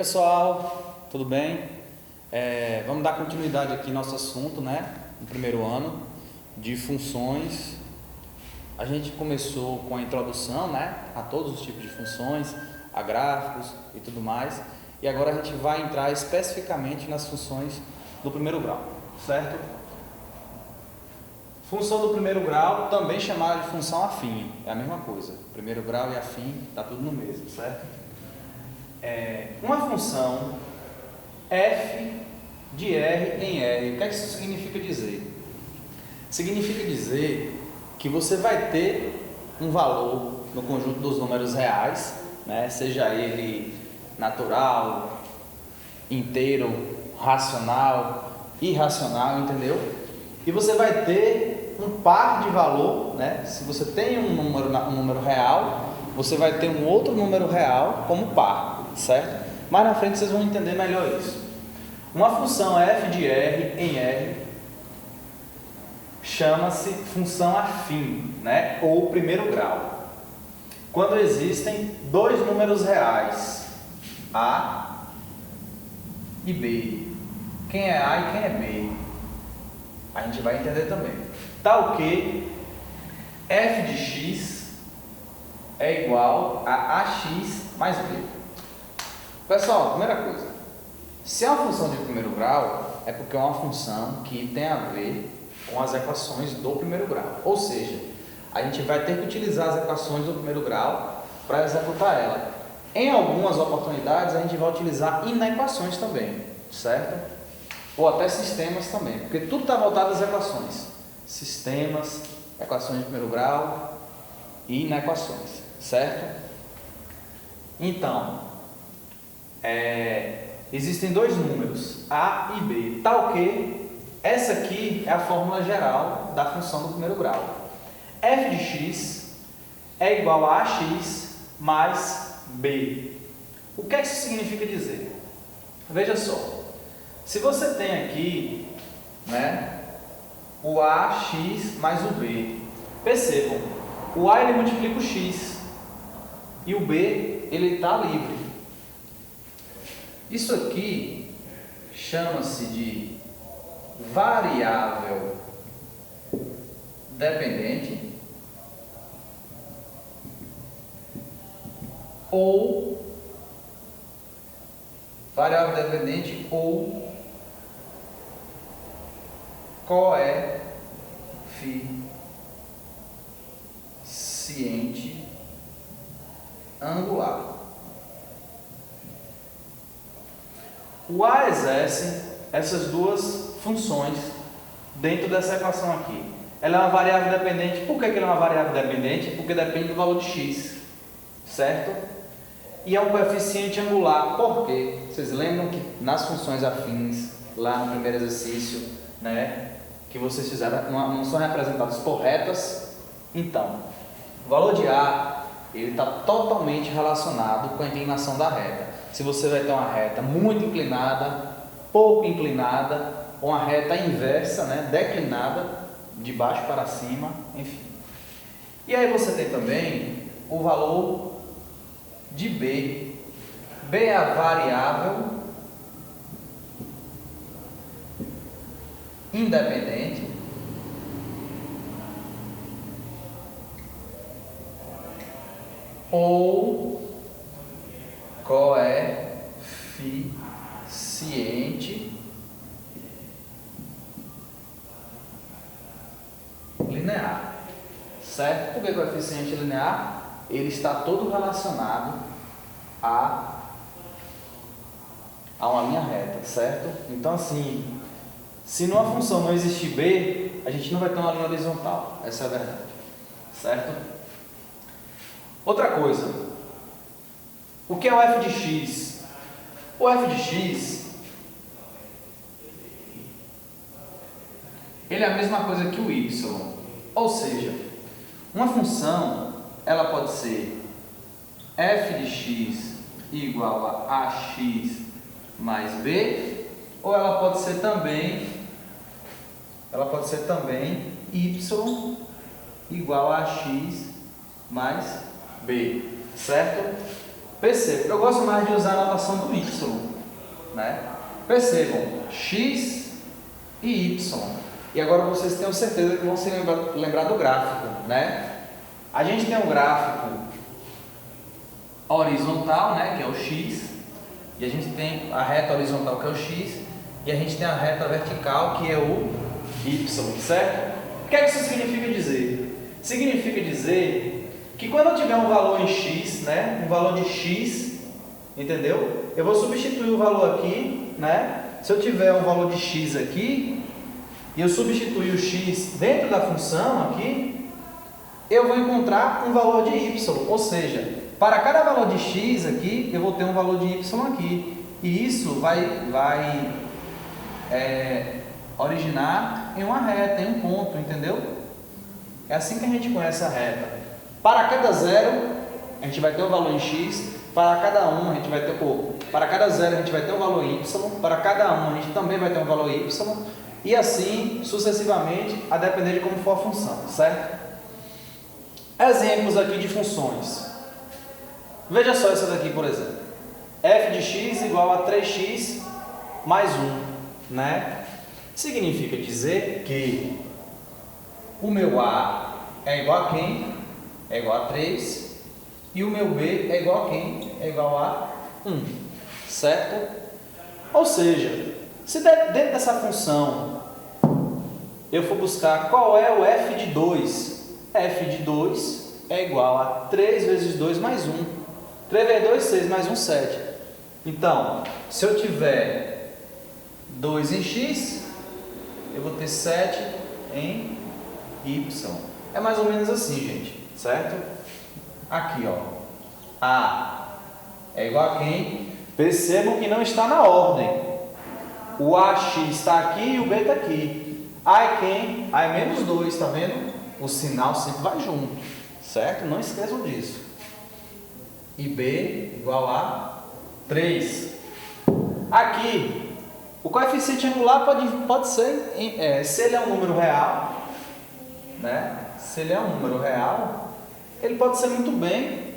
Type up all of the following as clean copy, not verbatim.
pessoal, tudo bem? Vamos dar continuidade aqui no nosso assunto, né? No primeiro ano de funções. A gente começou com a introdução, né? A todos os tipos de funções, a gráficos e tudo mais. E agora a gente vai entrar especificamente nas funções do primeiro grau, certo? Função do primeiro grau, também chamada de função afim, é a mesma coisa. Primeiro grau e afim, tá tudo no mesmo, certo? Uma função f de r em r, o que é que isso significa dizer? Significa dizer que você vai ter um valor no conjunto dos números reais, né? Seja ele natural, inteiro, racional, irracional, entendeu? E você vai ter um par de valor, né? Se você tem um número real, você vai ter um outro número real como par, certo? Mais na frente vocês vão entender melhor isso. Uma função f de r em r chama-se função afim, né? Ou primeiro grau. Quando existem dois números reais, a e b. Quem é a e quem é b? A gente vai entender também. Tal que f de x é igual a ax mais b. Pessoal, primeira coisa, se é uma função de primeiro grau, é porque é uma função que tem a ver com as equações do primeiro grau. Ou seja, a gente vai ter que utilizar as equações do primeiro grau para executar ela. Em algumas oportunidades, a gente vai utilizar inequações também, certo? Ou até sistemas também, porque tudo está voltado às equações. Sistemas, equações de primeiro grau e inequações, certo? Então, existem dois números, a e b, tal que essa aqui é a fórmula geral da função do primeiro grau. F de x é igual a ax mais b. O que é que isso significa dizer? Veja só. Se você tem aqui, né, o ax mais o b, percebam, o a ele multiplica o x e o b ele está livre. Isso aqui chama-se de variável dependente ou coeficiente angular. O a exerce essas duas funções dentro dessa equação aqui. Ela é uma variável dependente. Por que ela é uma variável dependente? Porque depende do valor de x, certo? E é um coeficiente angular. Por quê? Vocês lembram que nas funções afins, lá no primeiro exercício, né, que vocês fizeram, não são representadas por retas? Então, o valor de a ele está totalmente relacionado com a inclinação da reta. Se você vai ter uma reta muito inclinada, pouco inclinada, ou uma reta inversa, né, declinada, de baixo para cima, enfim. E aí você tem também o valor de b. B é a variável independente ou coeficiente linear, certo? Por que coeficiente linear? Ele está todo relacionado a uma linha reta, certo? Então assim, se numa função não existir b, a gente não vai ter uma linha horizontal, essa é a verdade, certo? Outra coisa, o que é o f de x? O f de x, ele é a mesma coisa que o y, ou seja, uma função, ela pode ser f de x igual a ax mais b, ou ela pode ser também y igual a x mais b, certo? Percebam, eu gosto mais de usar a notação do y, né? Percebam, x e y. E agora vocês tenham certeza que vão se lembrar do gráfico, né? A gente tem um gráfico horizontal, né, que é o x, e a gente tem a reta horizontal, que é o x, e a gente tem a reta vertical, que é o y, certo? O que é que isso significa dizer? Significa dizer que quando eu tiver um valor em x, né, um valor de x, entendeu? Eu vou substituir o valor aqui, né? Se eu tiver um valor de x aqui, e eu substituir o x dentro da função aqui, eu vou encontrar um valor de y, ou seja, para cada valor de x aqui, eu vou ter um valor de y aqui. E isso vai originar em uma reta, em um ponto, entendeu? É assim que a gente conhece a reta. Para cada zero, a gente vai ter um valor em x. Para cada um, a gente vai ter, para cada zero, a gente vai ter um valor em y. Para cada um, a gente também vai ter um valor em y. E assim, sucessivamente, a depender de como for a função, certo? Exemplos aqui de funções. Veja só essa daqui, por exemplo. F de x igual a 3x mais 1, né? Significa dizer que o meu A é igual a quem? É igual a 3. E o meu B é igual a quem? É igual a 1, certo? Ou seja, se dentro dessa função eu for buscar qual é o f de 2, f de 2 é igual a 3 vezes 2 mais 1. 3 vezes 2, 6, mais 1, 7. Então, se eu tiver 2 em x, eu vou ter 7 em y. É mais ou menos assim, gente, certo? Aqui, ó, A é igual a quem? Percebam que não está na ordem. O AX está aqui e o B está aqui. A é quem? A é menos 2, tá vendo? O sinal sempre vai junto, certo? Não esqueçam disso. E B igual a 3. Aqui, o coeficiente angular pode ser, se ele é um número real, né? Se ele é um número real, ele pode ser muito bem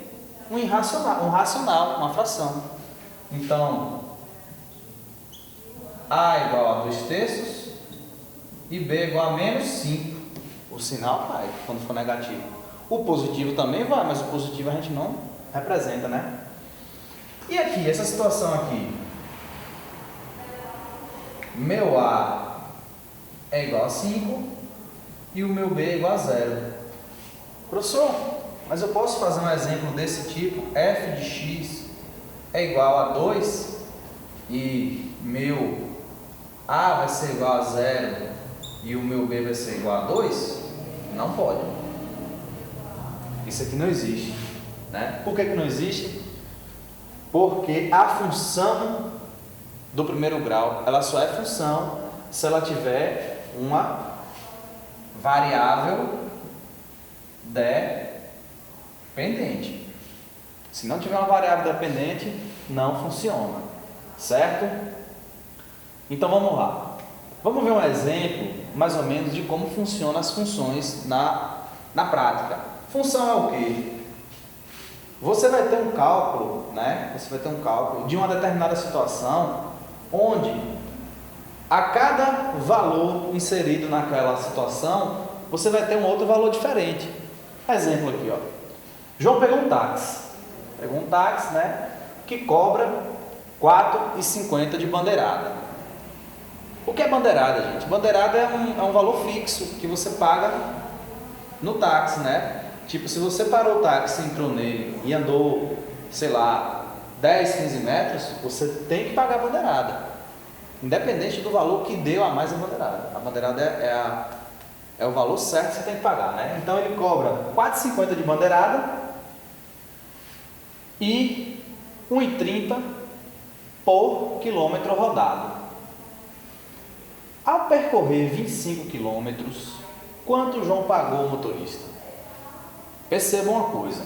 um racional, uma fração. Então, A igual a 2/3 e B igual a menos 5. O sinal vai quando for negativo. O positivo também vai, mas o positivo a gente não representa, né? E aqui, essa situação aqui. Meu A é igual a 5 e o meu B é igual a 0. Professor, mas eu posso fazer um exemplo desse tipo? F de x é igual a 2 e meu A vai ser igual a 0 e o meu B vai ser igual a 2? Não pode. Isso aqui não existe, né? Por que não existe? Porque a função do primeiro grau, ela só é função se ela tiver uma variável dependente. Se não tiver uma variável dependente, não funciona, certo? Então vamos lá. Vamos ver um exemplo, mais ou menos, de como funcionam as funções na prática. Função é o quê? Você vai ter um cálculo, né? Você vai ter um cálculo de uma determinada situação, onde a cada valor inserido naquela situação, você vai ter um outro valor diferente. Exemplo aqui, ó. João pegou um táxi. Pegou um táxi, né? Que cobra R$ 4,50 de bandeirada. O que é bandeirada, gente? Bandeirada é um valor fixo que você paga no táxi, né? Tipo, se você parou o táxi, entrou nele e andou, sei lá, 10, 15 metros, você tem que pagar a bandeirada. Independente do valor que deu a mais a bandeirada. A bandeirada é o valor certo que você tem que pagar, né? Então ele cobra R$ 4,50 de bandeirada e R$ 1,30 por quilômetro rodado. Ao percorrer 25 quilômetros, quanto o João pagou ao motorista? Percebam uma coisa,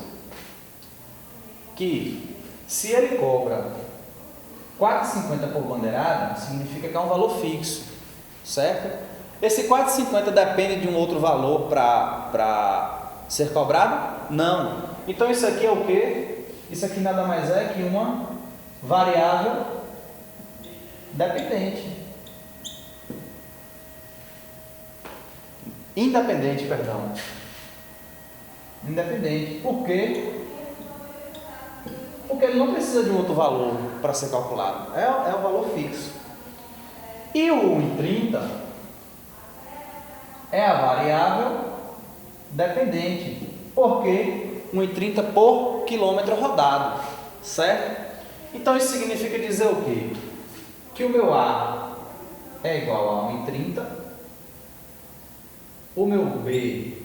que se ele cobra R$ 4,50 por bandeirada, significa que é um valor fixo, certo? Esse R$ 4,50 depende de um outro valor para ser cobrado? Não. Então isso aqui é o quê? Isso aqui nada mais é que uma variável dependente. Independente, perdão. Independente. Por quê? Porque ele não precisa de um outro valor para ser calculado. É o valor fixo. E o 1,30 é a variável dependente. Por quê? 1,30 por quilômetro rodado. Certo? Então isso significa dizer o quê? Que o meu A é igual a 1,30. O meu B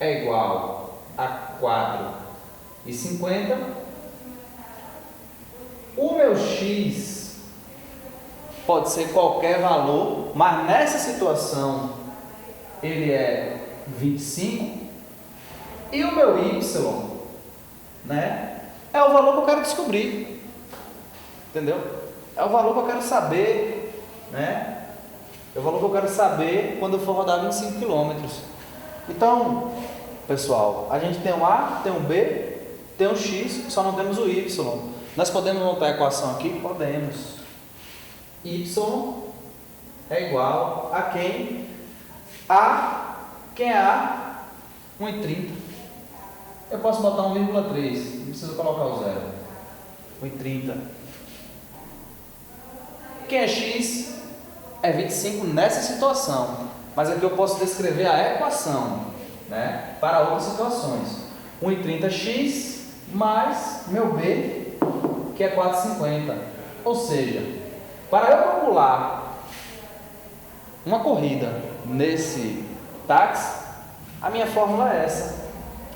é igual a 4,50. O meu X pode ser qualquer valor, mas nessa situação ele é 25. E o meu Y, né, é o valor que eu quero descobrir. Entendeu? É o valor que eu quero saber, né? É o valor que eu quero saber quando eu for rodar 25 km. Então, pessoal, a gente tem um A, tem um B, tem um X, só não temos o Y. Nós podemos montar a equação aqui? Podemos. Y é igual a quem? Quem é A? 1,30. Eu posso botar 1,3, não preciso colocar o zero. 1,30. Quem é X? É 25 nessa situação. Mas aqui eu posso descrever a equação, né, para outras situações. 1,30x mais meu B, que é 4,50. Ou seja, para eu calcular uma corrida nesse táxi, a minha fórmula é essa.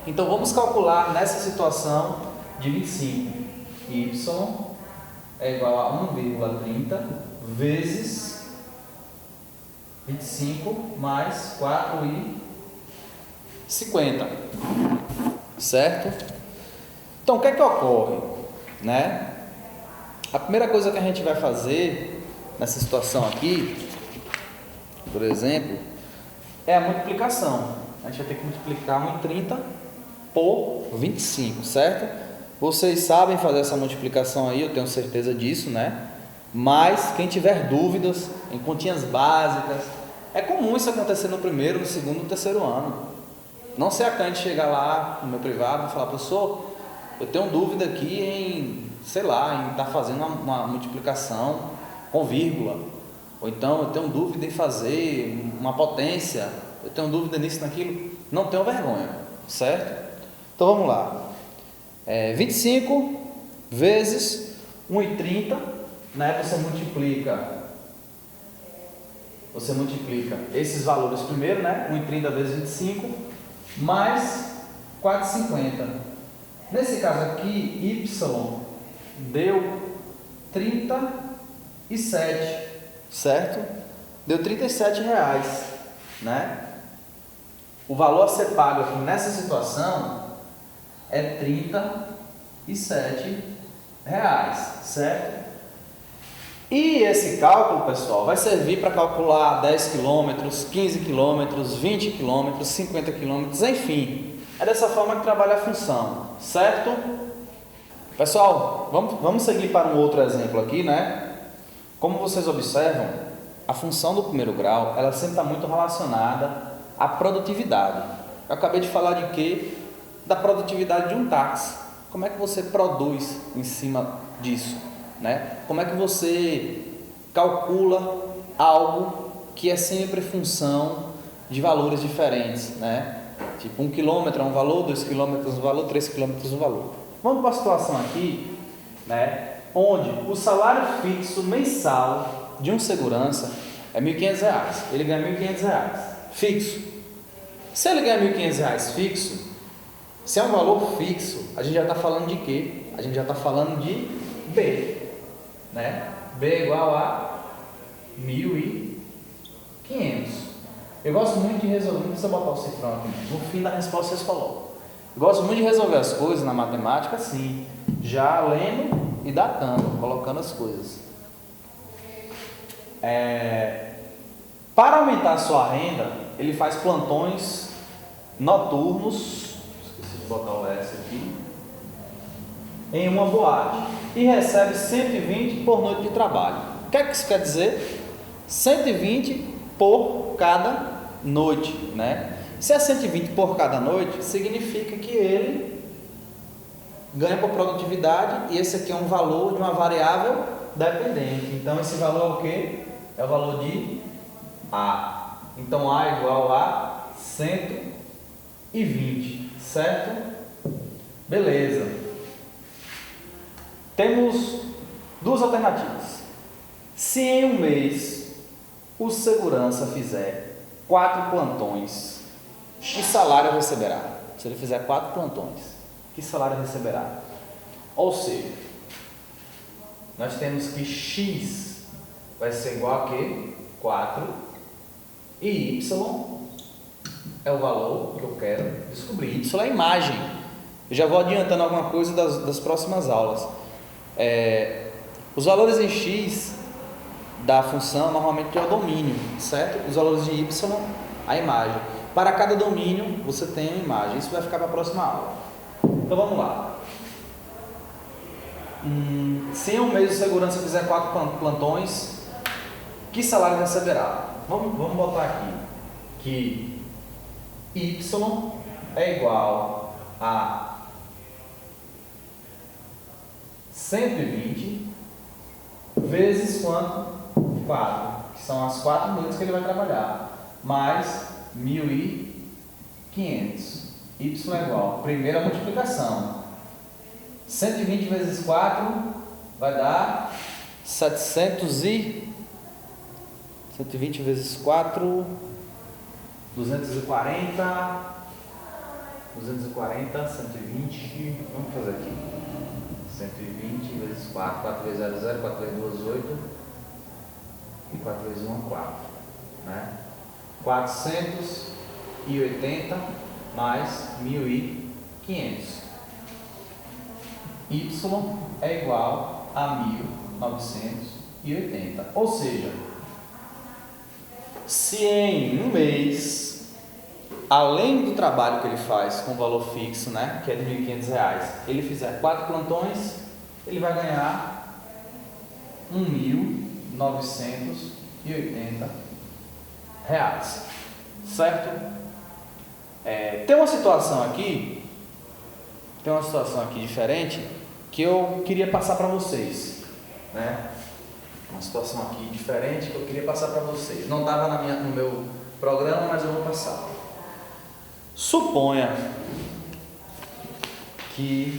Então vamos calcular nessa situação de 25. Y é igual a 1,30 vezes 25 mais 4,50. Certo? Então o que é que ocorre, né? A primeira coisa que a gente vai fazer nessa situação aqui, por exemplo, é a multiplicação. A gente vai ter que multiplicar 1,30 por 25, certo? Vocês sabem fazer essa multiplicação aí, eu tenho certeza disso, né? Mas quem tiver dúvidas em continhas básicas, é comum isso acontecer no primeiro, no segundo, no terceiro ano. Não se acante chegar lá no meu privado e falar: professor, eu tenho dúvida aqui em, sei lá, em estar fazendo uma multiplicação com vírgula. Ou então eu tenho dúvida em fazer uma potência, eu tenho dúvida nisso, naquilo. Não tenham vergonha, certo? Então vamos lá. 25 vezes 1,30, né? Você multiplica esses valores primeiro, né? 1,30 vezes 25 mais 4,50. Nesse caso aqui, Y deu 37, certo? Deu R$37, né? O valor a ser pago aqui nessa situação é R$37, certo? E esse cálculo, pessoal, vai servir para calcular 10 km, 15 km, 20 km, 50 km, enfim. É dessa forma que trabalha a função, certo? Pessoal, vamos seguir para um outro exemplo aqui, né? Como vocês observam, a função do primeiro grau, ela sempre está muito relacionada à produtividade. Eu acabei de falar de quê? Da produtividade de um táxi. Como é que você produz em cima disso, né? Como é que você calcula algo que é sempre função de valores diferentes, né? Tipo, 1 km é um valor, 2 km é um valor, 3 km é um valor. Vamos para a situação aqui, né, onde o salário fixo mensal de um segurança é R$1.500. Ele ganha R$1.500 fixo. Se ele ganha R$1.500 fixo, se é um valor fixo, a gente já está falando de quê? A gente já está falando de B, né? B é igual a 1.500. Eu gosto muito de resolver, não precisa botar o cifrão aqui, no fim da resposta vocês colocam. Eu gosto muito de resolver as coisas na matemática assim, já lendo e datando, colocando as coisas. Para aumentar a sua renda, ele faz plantões noturnos. Esqueci de botar o S aqui. em uma boate e recebe 120 por noite de trabalho. O que é que isso quer dizer? 120 por cada noite, né? Se é 120 por cada noite, significa que ele ganha por produtividade e esse aqui é um valor de uma variável dependente. Então, esse valor é o quê? É o valor de A. Então, A é igual a 120, certo? Beleza. Temos duas alternativas. Se em um mês o segurança fizer 4 plantões, que salário receberá? Se ele fizer 4 plantões, que salário receberá? Ou seja, nós temos que X vai ser igual a quê? 4 e Y é o valor que eu quero descobrir. Y é a imagem. Eu já vou adiantando alguma coisa das próximas aulas. Os valores em X da função normalmente é o domínio, certo? Os valores de Y, a imagem. Para cada domínio você tem uma imagem. Isso vai ficar para a próxima aula. Então vamos lá. Se em um mês o segurança fizer 4 plantões, que salário receberá? Vamos botar aqui que Y é igual a 120 vezes quanto? 4, que são as 4 noites que ele vai trabalhar, mais 1.500. Y é igual, primeira multiplicação, 120 vezes 4 vai dar 120 vezes 4, 240, 120, vamos fazer aqui, 120 vezes 4, 4 vezes 0, 0, 4 vezes 2, 8, e 4 vezes 1, 4, né? 480 mais 1.500. Y é igual a 1.980. Ou seja, se em um mês, além do trabalho que ele faz com valor fixo, né, que é de R$ 1.500, ele fizer 4 plantões, ele vai ganhar R$ 1.980, certo? Tem uma situação aqui diferente que eu queria passar para vocês, né? Uma situação aqui diferente que eu queria passar para vocês. Não estava no meu programa, mas eu vou passar. Suponha que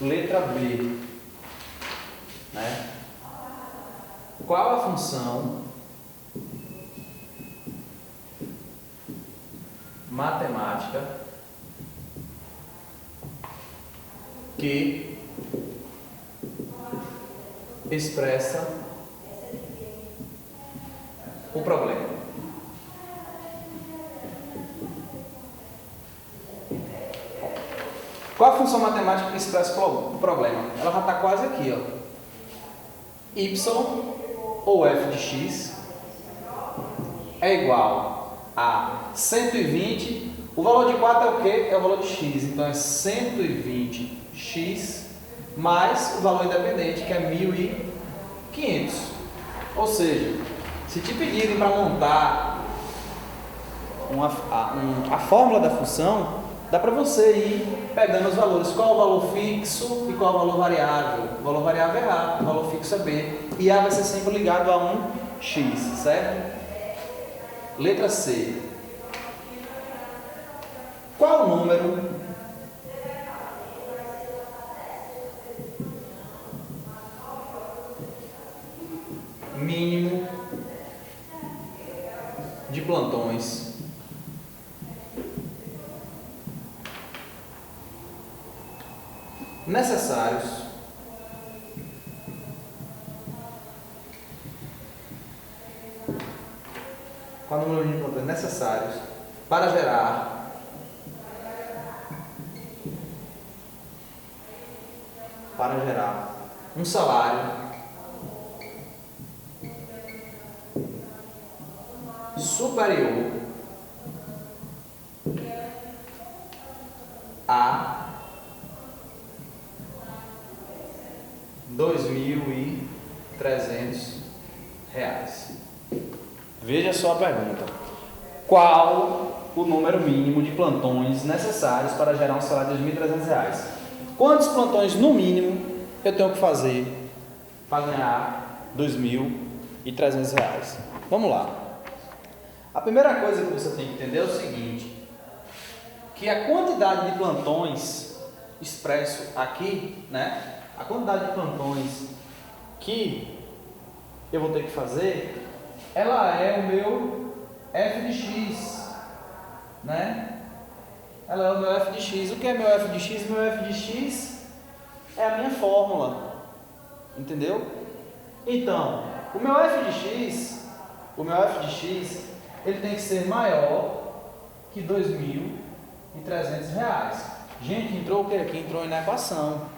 letra B, né? Qual a função matemática que expressa o problema? Qual a função matemática que expressa o problema? Ela já está quase aqui, ó. Y ou f de x é igual a 120. O valor de 4 é o quê? É o valor de x. Então é 120x mais o valor independente, que é 1.500. Ou seja, se te pedirem para montar a fórmula da função, dá para você ir pegando os valores. Qual é o valor fixo e qual é o valor variável? O valor variável é A, o valor fixo é B. E A vai ser sempre ligado a um x, certo? Letra C. Qual o número mínimo de plantões necessários para gerar um salário superior a R$ 2.300. Veja só a pergunta. Qual o número mínimo de plantões necessários para gerar um salário de R$ 2.300? Quantos plantões no mínimo eu tenho que fazer para ganhar R$ 2.300? Vamos lá. A primeira coisa que você tem que entender é o seguinte, que a quantidade de plantões expresso aqui, né? A quantidade de plantões que eu vou ter que fazer, ela é o meu f de x, né? Ela é o meu f de x. O que é meu f de x? Meu f de x é a minha fórmula, entendeu? Então, o meu f de x, ele tem que ser maior que R$ 2.300. Gente, entrou o que aqui? Entrou na equação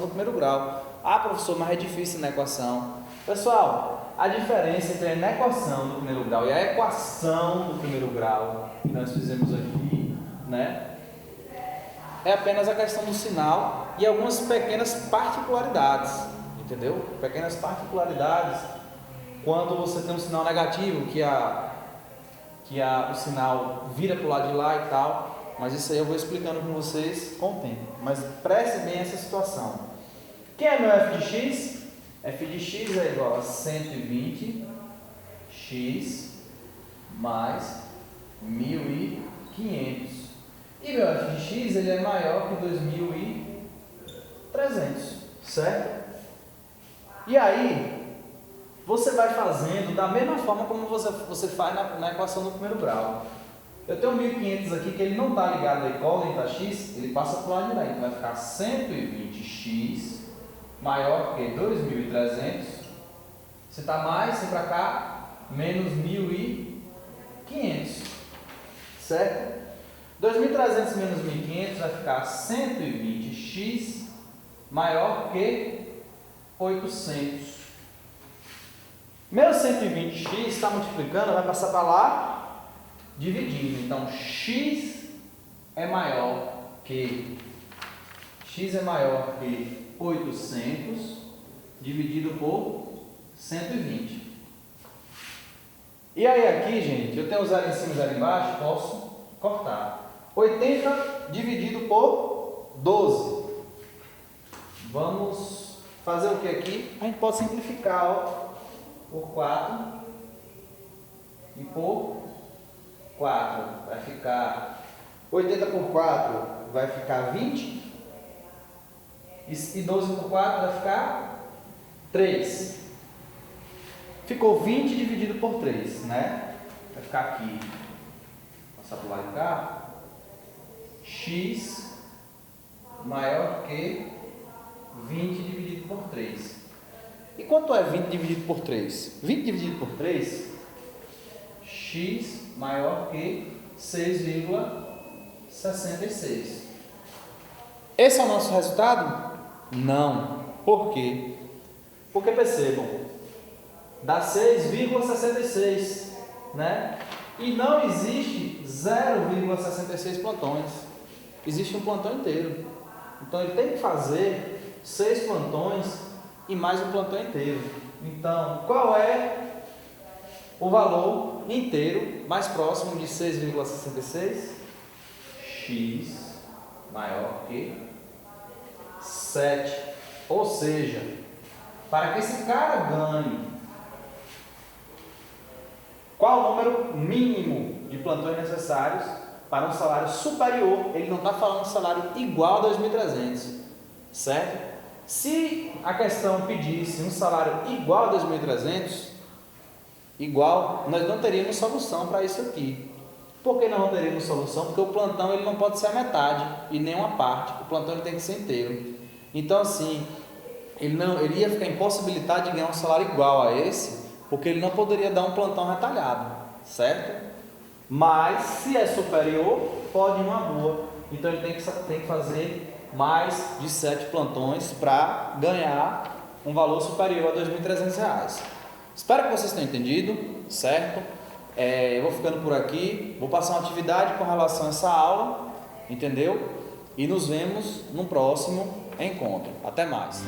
no primeiro grau. Ah, professor, mas é difícil na equação. Pessoal, a diferença entre a inequação do primeiro grau e a equação do primeiro grau que nós fizemos aqui, né, é apenas a questão do sinal e algumas pequenas particularidades, entendeu? Pequenas particularidades quando você tem um sinal negativo, o sinal vira para o lado de lá e tal, mas isso aí eu vou explicando com vocês com o tempo. Mas preste bem essa situação. Quem é meu f de x? F de x é igual a 120x mais 1.500. E meu f de x ele é maior que 2.300, certo? E aí, você vai fazendo da mesma forma como você faz na equação do primeiro grau. Eu tenho 1.500 aqui que ele não está ligado à incógnita x, ele passa para o lado de lá, então vai ficar 120x maior que 2.300. Se está mais, se para cá, menos 1.500, certo? 2.300 menos 1.500 vai ficar 120x maior que 800. Meu 120x está multiplicando, vai passar para lá, dividindo. Então, x é maior que 800 dividido por 120. E aí aqui, gente, eu tenho o zero em cima e zero embaixo, posso cortar. 80 dividido por 12. Vamos fazer o que aqui? A gente pode simplificar, ó, por 4 e por 4. Vai ficar 80 por 4 vai ficar 20. E 12 por 4 vai ficar 3. Ficou 20 dividido por 3, né? Vai ficar aqui. Passar para o lado de cá. X maior que 20 dividido por 3. E quanto é 20 dividido por 3? 20 dividido por 3, x maior que 6,66. Esse é o nosso resultado? Não. Por quê? Porque percebam, dá 6,66, né? E não existe 0,66 plantões. Existe um plantão inteiro. Então ele tem que fazer 6 plantões e mais um plantão inteiro. Então, qual é o valor inteiro mais próximo de 6,66? X maior que 7. Ou seja, para que esse cara ganhe, qual o número mínimo de plantões necessários para um salário superior? Ele não está falando de salário igual a 2.300, certo? Se a questão pedisse um salário igual a 2.300, nós não teríamos solução para isso aqui. Por que não teríamos solução? Porque o plantão ele não pode ser a metade e nem uma parte. O plantão ele tem que ser inteiro. Então, assim, ele ia ficar impossibilitado de ganhar um salário igual a esse, porque ele não poderia dar um plantão retalhado, certo? Mas, se é superior, pode ir uma boa. Então, ele tem que fazer mais de 7 plantões para ganhar um valor superior a R$ 2.300. Espero que vocês tenham entendido, certo? Eu vou ficando por aqui, vou passar uma atividade com relação a essa aula, entendeu? E nos vemos no próximo encontro. Até mais!